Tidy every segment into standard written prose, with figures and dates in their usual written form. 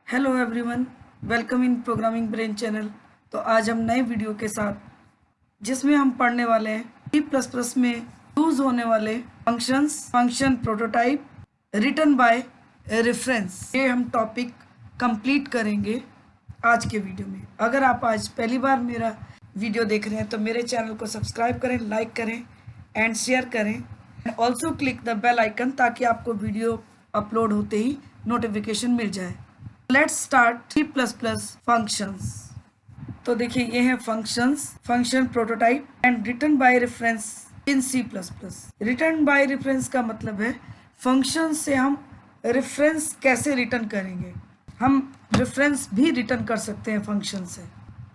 Hello everyone, welcome in programming brain channel. तो आज हम नए वीडियो के साथ जिसमें हम पढ़ने वाले हैं C++ में यूज़ होने वाले functions, function prototype, return by reference, ये हम टॉपिक कंप्लीट करेंगे आज के वीडियो में। अगर आप आज पहली बार मेरा वीडियो देख रहे हैं तो मेरे चैनल को सब्सक्राइब करें, लाइक करें एंड शेयर करें and also click the bell icon ताकि आपको वीडियो अपलोड होते ही नोटिफिकेशन मिल जाए। Let's start C++ functions. तो देखिए ये है functions, function prototype and return by reference in C++। Return by reference का मतलब है फंक्शन से हम रेफरेंस कैसे रिटर्न करेंगे। हम रेफरेंस भी रिटर्न कर सकते हैं फंक्शन से।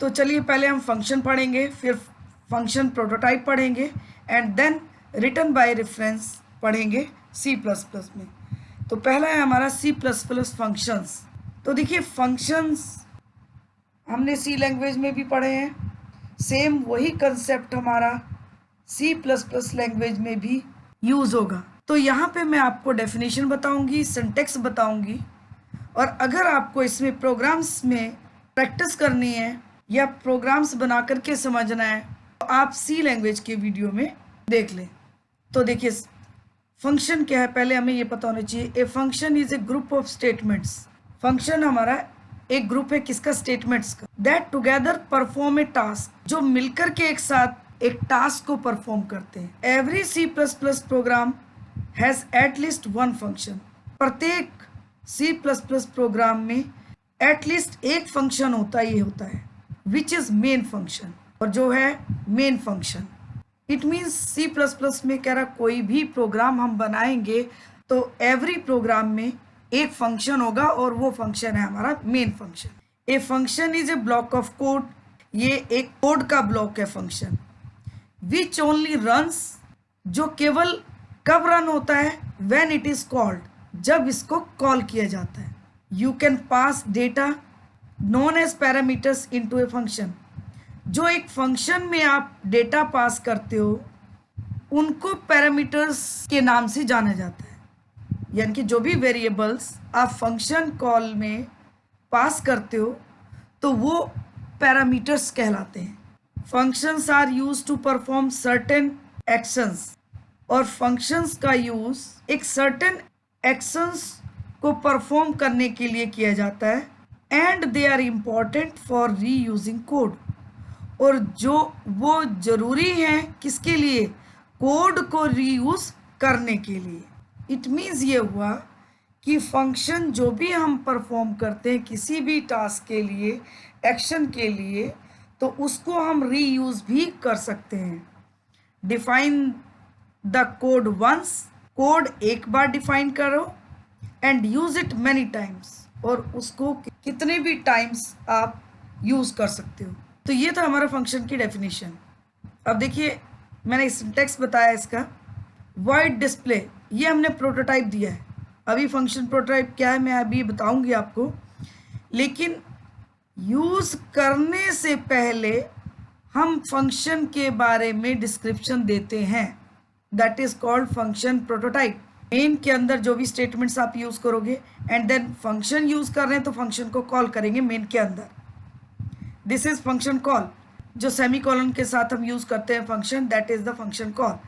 तो चलिए पहले हम फंक्शन पढ़ेंगे, फिर फंक्शन प्रोटोटाइप पढ़ेंगे and then return by reference पढ़ेंगे C++ में। तो पहला है हमारा C++ फंक्शंस। तो देखिए फंक्शंस हमने सी लैंग्वेज में भी पढ़े हैं, सेम वही कंसेप्ट हमारा C++ लैंग्वेज में भी यूज़ होगा। तो यहाँ पे मैं आपको डेफिनेशन बताऊंगी, सिंटैक्स बताऊंगी, और अगर आपको इसमें प्रोग्राम्स में प्रैक्टिस करनी है या प्रोग्राम्स बना करके समझना है तो आप सी लैंग्वेज के वीडियो में देख लें। तो देखिए फंक्शन क्या है, पहले हमें ये पता होना चाहिए। A function is a group of statements. Function हमारा एक ग्रुप है किसका? स्टेटमेंट्स का। That together perform a task, जो मिलकर के एक साथ एक टास्क को परफॉर्म करते हैं। Every C++ program has at least one function. प्रत्येक C++ प्रोग्राम में एटलीस्ट एक फंक्शन होता है विच इज मेन फंक्शन, और जो है main function. It means C++ में कह रहा कोई भी प्रोग्राम हम बनाएंगे तो एवरी प्रोग्राम में एक फंक्शन होगा और वो फंक्शन है हमारा main function. A function is a block of code, ये एक कोड का ब्लॉक है फंक्शन। विच ओनली रन्स, जो केवल कब रन होता है? व्हेन इट इज कॉल्ड, जब इसको कॉल किया जाता है। You can pass data known as parameters into a function, जो एक फंक्शन में आप डेटा पास करते हो उनको पैरामीटर्स के नाम से जाना जाता है। यानी कि जो भी वेरिएबल्स आप फंक्शन कॉल में पास करते हो तो वो पैरामीटर्स कहलाते हैं। Functions are use to perform certain actions, और फंक्शंस का यूज एक सर्टेन एक्शंस को परफॉर्म करने के लिए किया जाता है। And they are important for reusing code, और जो वो जरूरी है किसके लिए? कोड को रीयूज करने के लिए। इट मीन्स ये हुआ कि फंक्शन जो भी हम परफॉर्म करते हैं किसी भी टास्क के लिए, एक्शन के लिए, तो उसको हम रीयूज भी कर सकते हैं। Define the code once, code एक बार डिफाइन करो, and use it many times, और उसको कितने भी टाइम्स आप यूज कर सकते हो। तो ये था हमारा फंक्शन की डेफिनेशन। अब देखिए मैंने सिंटैक्स बताया इसका। वॉइड डिस्प्ले, ये हमने प्रोटोटाइप दिया है। अभी फंक्शन प्रोटोटाइप क्या है मैं अभी बताऊंगी आपको, लेकिन यूज करने से पहले हम फंक्शन के बारे में डिस्क्रिप्शन देते हैं। That is called function prototype. Main के अंदर जो भी स्टेटमेंट्स आप यूज करोगे एंड देन फंक्शन यूज कर रहे हैं तो फंक्शन को कॉल करेंगे मेन के अंदर। दिस इज फंक्शन कॉल, जो सेमीकोलन के साथ हम यूज करते हैं function, that is the function call.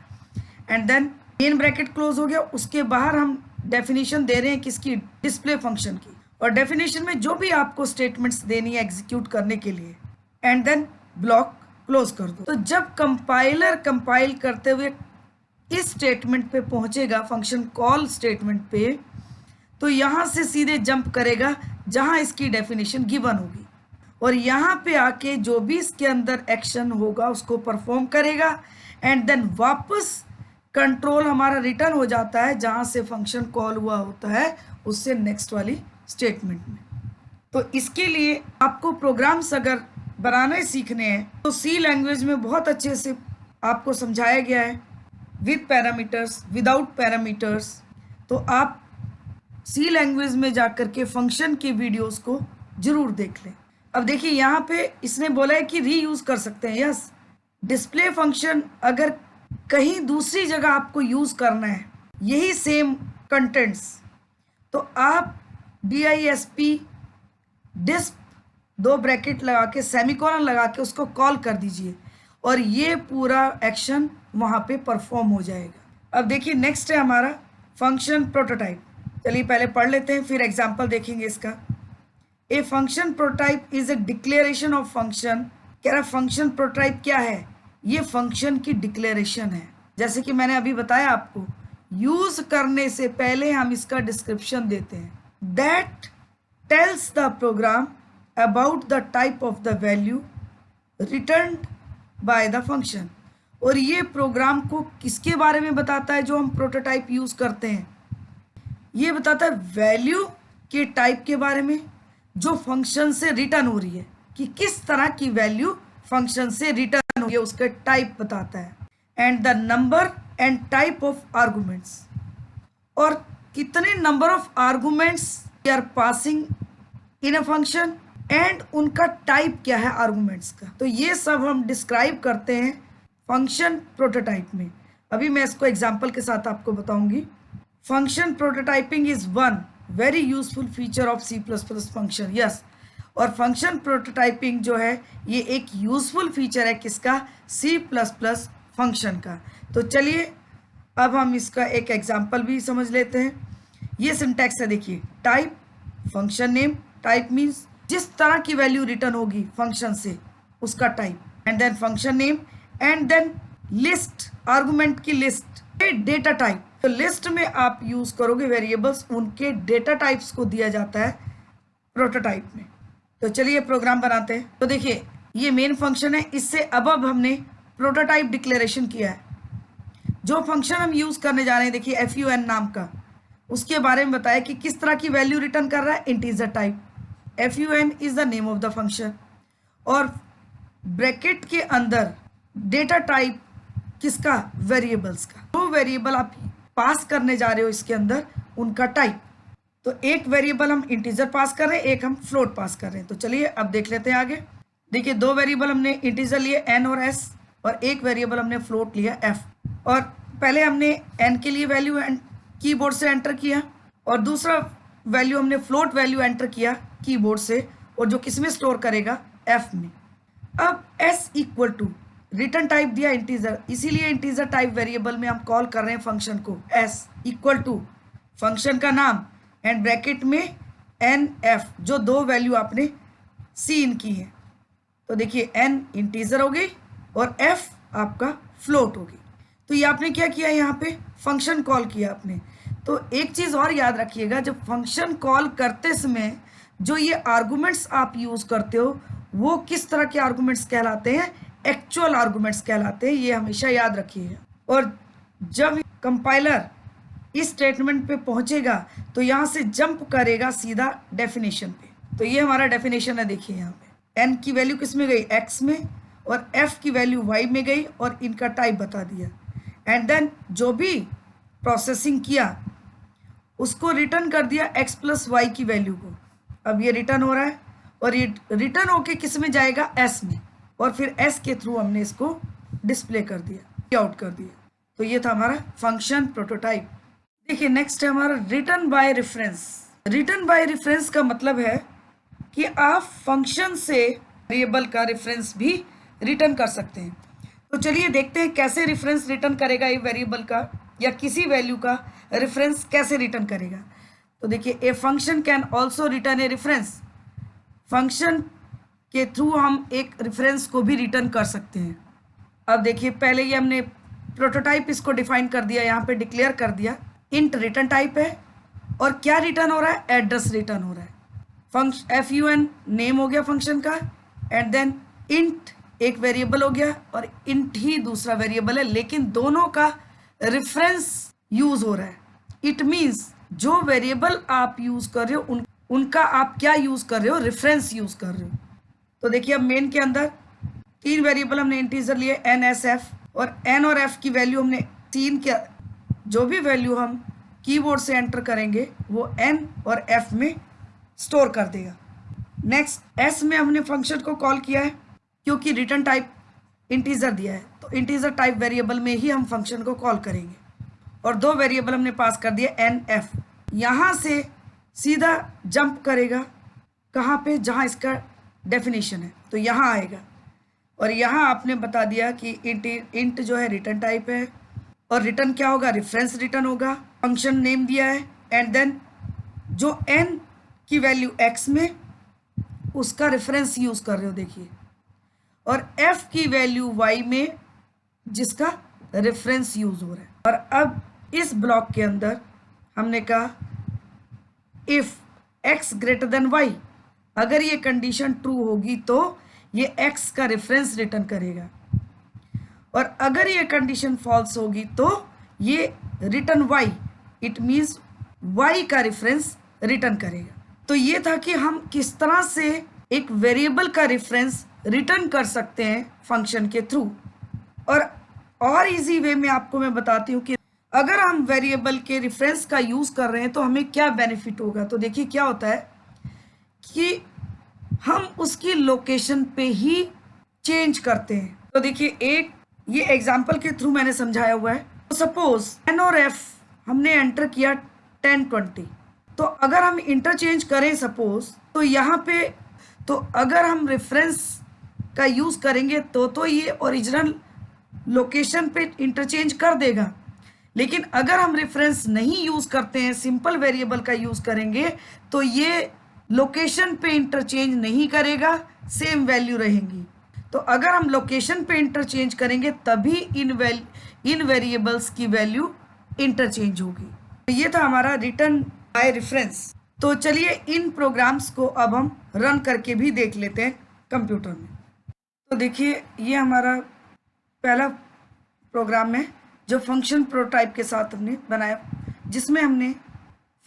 And then main bracket close हो गया, उसके बाहर हम डेफिनेशन दे रहे हैं किसकी? डिस्प्ले फंक्शन की। और डेफिनेशन में जो भी आपको स्टेटमेंट्स देनी है एग्जीक्यूट करने के लिए, एंड देन ब्लॉक क्लोज कर दो। तो जब कंपाइलर कंपाइल करते हुए इस स्टेटमेंट पे पहुंचेगा, फंक्शन कॉल स्टेटमेंट पे, तो यहां से सीधे जंप करेगा जहां इसकी डेफिनेशन गिवन होगी, और यहाँ पे आके जो भी इसके अंदर एक्शन होगा उसको परफॉर्म करेगा, एंड देन वापस कंट्रोल हमारा रिटर्न हो जाता है जहाँ से फंक्शन कॉल हुआ होता है उससे नेक्स्ट वाली स्टेटमेंट में। तो इसके लिए आपको प्रोग्राम्स अगर बनाने सीखने हैं तो सी लैंग्वेज में बहुत अच्छे से आपको समझाया गया है, विद पैरामीटर्स, विदाउट पैरामीटर्स। तो आप सी लैंग्वेज में जाकर के फंक्शन के वीडियोस को जरूर देख लें। अब देखिए यहाँ पे इसने बोला है कि रीयूज कर सकते हैं। यस, डिस्प्ले फंक्शन अगर कहीं दूसरी जगह आपको यूज करना है यही सेम कंटेंट्स, तो आप DISP डिस्प दो ब्रैकेट लगा के सेमीकोलन लगा के उसको कॉल कर दीजिए और ये पूरा एक्शन वहाँ पे परफॉर्म हो जाएगा। अब देखिए नेक्स्ट है हमारा फंक्शन प्रोटोटाइप। चलिए पहले पढ़ लेते हैं फिर एग्जाम्पल देखेंगे इसका। A function prototype is a declaration of function. कह रहा फंक्शन प्रोटोटाइप क्या है? ये फंक्शन की डिक्लेरेशन है। जैसे कि मैंने अभी बताया आपको, यूज करने से पहले हम इसका डिस्क्रिप्शन देते हैं। That tells the program about the type of the value return by the function. और ये प्रोग्राम को किसके बारे में बताता है जो हम प्रोटोटाइप यूज करते हैं? ये बताता है वैल्यू के टाइप के बारे में जो फंक्शन से रिटर्न हो रही है, कि किस तरह की वैल्यू फंक्शन से रिटर्न हो रही है, उसका टाइप बताता है। And the number and type of arguments, और कितने number of arguments we are passing in a function and उनका टाइप क्या है आर्गुमेंट्स का। तो ये सब हम डिस्क्राइब करते हैं फंक्शन प्रोटोटाइप में। अभी मैं इसको एग्जांपल के साथ आपको बताऊंगी। Function prototyping is one very useful feature of C++ function. Yes, और फंक्शन प्रोटोटाइपिंग जो है ये एक यूजफुल फीचर है किसका? C++ फंक्शन का। तो चलिए अब हम इसका एक एग्जांपल भी समझ लेते हैं। ये सिंटैक्स है, देखिए। Type function name, type means जिस तरह की वैल्यू रिटर्न होगी फंक्शन से उसका type, and then function name, and then list, argument की लिस्ट, डेटा टाइप। तो लिस्ट में आप यूज करोगे वेरिएबल्स, उनके डेटा टाइप्स को दिया जाता है प्रोटोटाइप में। तो चलिए प्रोग्राम बनाते हैं। तो देखिए ये मेन फंक्शन है, इससे अब हमने प्रोटोटाइप डिक्लेरेशन किया है। जो फंक्शन हम यूज करने जा रहे हैं, देखिए fun नाम का, उसके बारे में बताया कि किस तरह की वैल्यू रिटर्न कर रहा है, integer type. fun is the name of the function, और ब्रैकेट के अंदर डेटा टाइप किसका? वेरिएबल्स का। दो वेरिएबल आप पास करने जा रहे हो इसके अंदर, उनका टाइप। तो एक वेरिएबल हम इंटीजर पास कर रहे हैं, एक हम फ्लोट पास कर रहे हैं। तो चलिए अब देख लेते हैं आगे। देखिए दो वेरिएबल हमने इंटीजर लिए n और s, और एक वेरिएबल हमने फ्लोट लिया f। और पहले हमने n के लिए वैल्यू कीबोर्ड से एंटर किया, और दूसरा वैल्यू हमने फ्लोट वैल्यू एंटर किया कीबोर्ड से, और जो किस में स्टोर करेगा? f में। अब s equal to return type दिया इंटीजर, इसीलिए इंटीजर टाइप वेरिएबल में हम कॉल कर रहे हैं फंक्शन को। s इक्वल टू फंक्शन का नाम एंड ब्रैकेट में nf, जो दो वैल्यू आपने सी इन की है। तो देखिए n इंटीजर हो गई और f आपका फ्लोट हो गई। तो ये आपने क्या किया? यहाँ पे फंक्शन कॉल किया आपने। तो एक चीज़ और याद रखिएगा, जब फंक्शन कॉल करते समय जो ये आर्गुमेंट्स आप यूज करते हो वो किस तरह के आर्गुमेंट्स कहलाते हैं? एक्चुअल आर्गुमेंट्स कहलाते हैं, ये हमेशा याद रखिएगा। और जब कंपाइलर इस स्टेटमेंट पे पहुंचेगा तो यहाँ से जंप करेगा सीधा डेफिनेशन पे। तो ये हमारा डेफिनेशन है, देखिए यहाँ पे n की वैल्यू किस में गई? x में, और f की वैल्यू y में गई, और इनका टाइप बता दिया। एंड देन जो भी प्रोसेसिंग किया उसको रिटर्न कर दिया x प्लस वाई की वैल्यू को। अब ये रिटर्न हो रहा है, और ये रिटर्न होके किस में जाएगा? s में, और फिर s के थ्रू हमने इसको डिस्प्ले कर दिया, आउट कर दिया। तो ये था हमारा फंक्शन प्रोटोटाइप। देखिए नेक्स्ट है हमारा return by reference. Return bye reference का मतलब है कि आप फंक्शन से वेरिएबल का रेफरेंस भी रिटर्न कर सकते हैं। तो चलिए देखते हैं कैसे रेफरेंस रिटर्न करेगा ये वेरिएबल का या किसी वैल्यू का रेफरेंस कैसे रिटर्न करेगा। तो देखिए a function can also written a reference. Function के थ्रू हम एक रेफरेंस को भी रिटर्न कर सकते हैं। अब देखिए पहले ये हमने प्रोटोटाइप इसको डिफाइन कर दिया, यहाँ पे डिक्लेयर कर दिया। इंट रिटर्न टाइप है, और क्या रिटर्न हो रहा है? एड्रेस रिटर्न हो रहा है। fun नेम हो गया फंक्शन का, एंड देन इंट एक वेरिएबल हो गया, और इंट ही दूसरा वेरिएबल है, लेकिन दोनों का रेफरेंस यूज हो रहा है। इट मीन्स जो वेरिएबल आप यूज कर रहे हो उनका आप क्या यूज कर रहे हो? रेफरेंस यूज कर रहे हो। तो देखिए अब मेन के अंदर तीन वेरिएबल हमने इंटीजर लिए n s f, और n और f की वैल्यू हमने तीन के, जो भी वैल्यू हम कीबोर्ड से एंटर करेंगे वो n और f में स्टोर कर देगा। नेक्स्ट s में हमने फंक्शन को कॉल किया है क्योंकि रिटर्न टाइप इंटीजर दिया है, तो इंटीजर टाइप वेरिएबल में ही हम फंक्शन को कॉल करेंगे। और दो वेरिएबल हमने पास कर दिया n f, यहाँ से सीधा जंप करेगा कहाँ पे, जहाँ इसका डेफिनेशन है तो यहाँ आएगा। और यहाँ आपने बता दिया कि इंट जो है रिटर्न टाइप है, और रिटर्न क्या होगा, रेफरेंस रिटर्न होगा। फंक्शन नेम दिया है, एंड देन जो n की वैल्यू x में उसका रेफरेंस यूज कर रहे हो देखिए, और f की वैल्यू y में जिसका रेफरेंस यूज हो रहा है। और अब इस ब्लॉक के अंदर हमने कहा if x greater than y, अगर ये कंडीशन ट्रू होगी तो ये x का रेफरेंस रिटर्न करेगा, और अगर ये कंडीशन फॉल्स होगी तो ये return y, it means y का रेफरेंस रिटर्न करेगा। तो ये था कि हम किस तरह से एक वेरिएबल का रेफरेंस रिटर्न कर सकते हैं फंक्शन के थ्रू। और इजी वे में आपको मैं बताती हूँ कि अगर हम वेरिएबल के रेफरेंस का यूज कर रहे हैं तो हमें क्या बेनिफिट होगा। तो देखिए क्या होता है कि हम उसकी लोकेशन पे ही चेंज करते हैं। तो देखिए एक ये एग्जांपल के थ्रू मैंने समझाया हुआ है। तो सपोज n और f हमने एंटर किया 1020, तो अगर हम इंटरचेंज करें सपोज, तो यहाँ पे तो अगर हम रेफरेंस का यूज करेंगे तो ये ओरिजिनल लोकेशन पे इंटरचेंज कर देगा। लेकिन अगर हम रेफरेंस नहीं यूज करते हैं, सिंपल वेरिएबल का यूज करेंगे, तो ये लोकेशन पे इंटरचेंज नहीं करेगा, सेम वैल्यू रहेंगी। तो अगर हम लोकेशन पे इंटरचेंज करेंगे तभी इन वेरिएबल्स की वैल्यू इंटरचेंज होगी। तो ये था हमारा रिटर्न बाय रेफरेंस। तो चलिए इन प्रोग्राम्स को अब हम रन करके भी देख लेते हैं कंप्यूटर में। तो देखिए ये हमारा पहला प्रोग्राम है जो फंक्शन प्रोटोटाइप के साथ हमने बनाया, जिसमें हमने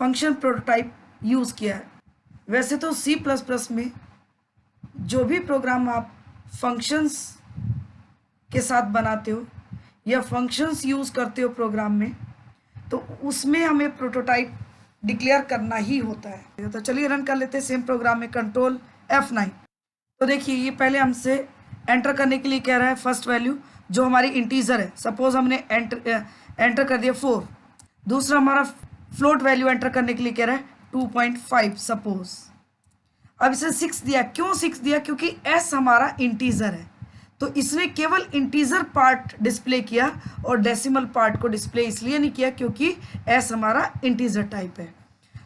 फंक्शन प्रोटोटाइप यूज़ किया है। वैसे तो C++ में जो भी प्रोग्राम आप फंक्शंस के साथ बनाते हो या फंक्शंस यूज़ करते हो प्रोग्राम में, तो उसमें हमें प्रोटोटाइप डिक्लेयर करना ही होता है। तो चलिए रन कर लेते हैं सेम प्रोग्राम में, कंट्रोल F9। तो देखिए ये पहले हमसे एंटर करने के लिए कह रहा है फर्स्ट वैल्यू जो हमारी इंटीजर है। सपोज हमने एंटर कर दिया 4। दूसरा हमारा फ्लोट वैल्यू एंटर करने के लिए कह रहा है 2.5 सपोज। अब इसे 6 दिया। क्यों 6 दिया? क्योंकि s हमारा इंटीजर है, तो इसने केवल इंटीजर पार्ट डिस्प्ले किया और डेसिमल पार्ट को डिस्प्ले इसलिए नहीं किया क्योंकि s हमारा इंटीजर टाइप है।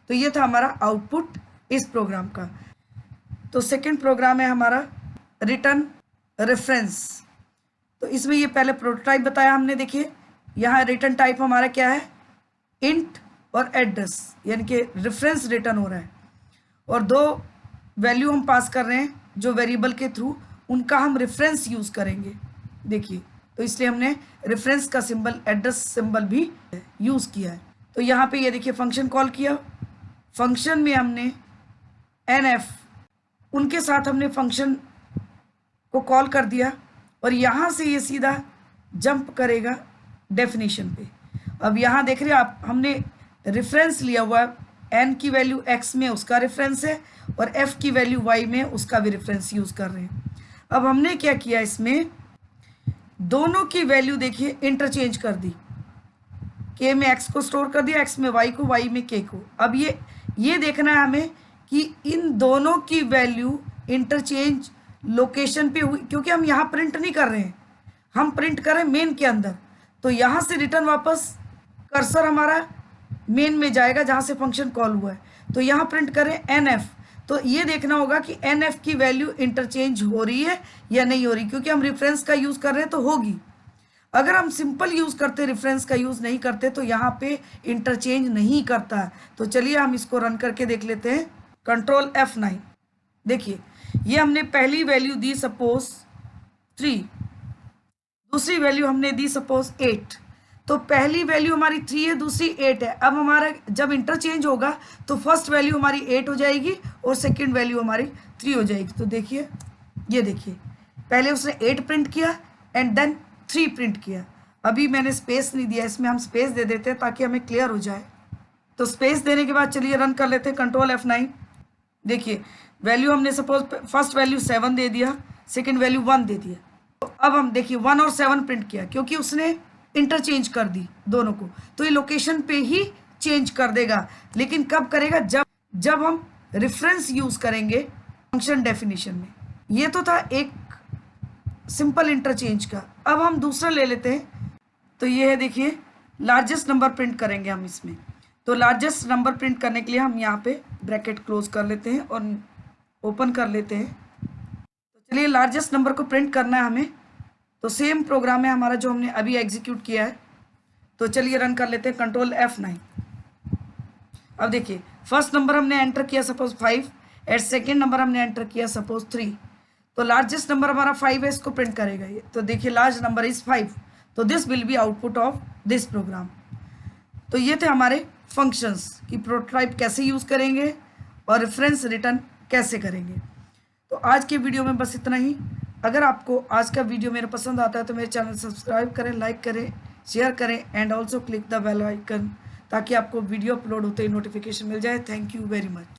तो ये था हमारा आउटपुट इस प्रोग्राम का। तो सेकंड प्रोग्राम है हमारा रिटर्न रेफरेंस। तो इसमें ये पहले प्रोटोटाइप बताया हमने। देखिए यहाँ रिटर्न टाइप हमारा क्या है, इंट और एड्रेस, यानी कि रेफरेंस रिटर्न हो रहा है, और दो वैल्यू हम पास कर रहे हैं जो वेरिएबल के थ्रू, उनका हम रेफरेंस यूज करेंगे। देखिए तो इसलिए हमने रेफरेंस का सिंबल, एड्रेस सिंबल भी यूज किया है। तो यहाँ पे ये देखिए फंक्शन कॉल किया। फंक्शन में हमने nf, उनके साथ हमने फंक्शन को कॉल कर दिया, और यहाँ से ये सीधा जंप करेगा डेफिनेशन पे। अब यहाँ देख रहे हैं आप, हमने रेफरेंस लिया हुआ है, n की वैल्यू x में उसका रेफरेंस है और f की वैल्यू y में उसका भी रेफरेंस यूज कर रहे हैं। अब हमने क्या किया, इसमें दोनों की वैल्यू देखिए इंटरचेंज कर दी। k में x को स्टोर कर दिया, x में y को, y में k को। अब ये देखना है हमें कि इन दोनों की वैल्यू इंटरचेंज लोकेशन पे हुई, क्योंकि हम यहाँ प्रिंट नहीं कर रहे हैं, हम प्रिंट कर रहे हैं मेन के अंदर। तो यहाँ से रिटर्न वापस कर्सर हमारा मेन में जाएगा जहाँ से फंक्शन कॉल हुआ है। तो यहाँ प्रिंट करें nf, तो ये देखना होगा कि nf की वैल्यू इंटरचेंज हो रही है या नहीं हो रही, क्योंकि हम रेफरेंस का यूज़ कर रहे हैं तो होगी। अगर हम सिंपल यूज़ करते, रेफरेंस का यूज़ नहीं करते, तो यहाँ पे इंटरचेंज नहीं करता है। तो चलिए हम इसको रन करके देख लेते हैं। Control F9। देखिए ये हमने पहली वैल्यू दी सपोज 3, दूसरी वैल्यू हमने दी सपोज 8। तो पहली वैल्यू हमारी 3 है, दूसरी 8 है। अब हमारा जब इंटरचेंज होगा तो फर्स्ट वैल्यू हमारी 8 हो जाएगी और सेकंड वैल्यू हमारी 3 हो जाएगी। तो देखिए ये देखिए पहले उसने 8 प्रिंट किया एंड देन 3 प्रिंट किया। अभी मैंने स्पेस नहीं दिया, इसमें हम स्पेस दे देते हैं ताकि हमें क्लियर हो जाए। तो स्पेस देने के बाद चलिए रन कर लेते हैं, कंट्रोल F9। देखिए वैल्यू हमने सपोज फर्स्ट वैल्यू 7 दे दिया, सेकंड वैल्यू 1 दे दिया। तो अब हम देखिए 1 और 7 प्रिंट किया क्योंकि उसने इंटरचेंज कर दी दोनों को, तो ये लोकेशन पे ही चेंज कर देगा। लेकिन कब करेगा? जब हम रेफरेंस यूज करेंगे फंक्शन डेफिनेशन में। ये तो था एक सिंपल इंटरचेंज का। अब हम दूसरा ले लेते हैं। तो ये है, देखिए लार्जेस्ट नंबर प्रिंट करेंगे हम इसमें। तो लार्जेस्ट नंबर प्रिंट करने के लिए हम यहाँ पे ब्रैकेट क्लोज कर लेते हैं और ओपन कर लेते हैं। तो चलिए लार्जेस्ट नंबर को प्रिंट करना है हमें। तो सेम प्रोग्राम है हमारा जो हमने अभी एग्जीक्यूट किया है। तो चलिए रन कर लेते हैं, कंट्रोल F9। अब देखिए फर्स्ट नंबर हमने एंटर किया सपोज 5 एट सेकेंड नंबर हमने एंटर किया सपोज 3। तो लार्जेस्ट नंबर हमारा 5 है, इसको प्रिंट करेगा ये। तो देखिए लार्ज नंबर इज 5, तो this will be output of this program. तो ये थे हमारे फंक्शंस की प्रोटोटाइप कैसे यूज करेंगे और रेफरेंस रिटर्न कैसे करेंगे। तो आज के वीडियो में बस इतना ही। अगर आपको आज का वीडियो मेरा पसंद आता है तो मेरे चैनल सब्सक्राइब करें, लाइक करें, शेयर करें and also click the bell icon, ताकि आपको वीडियो अपलोड होते ही नोटिफिकेशन मिल जाए। Thank you very much.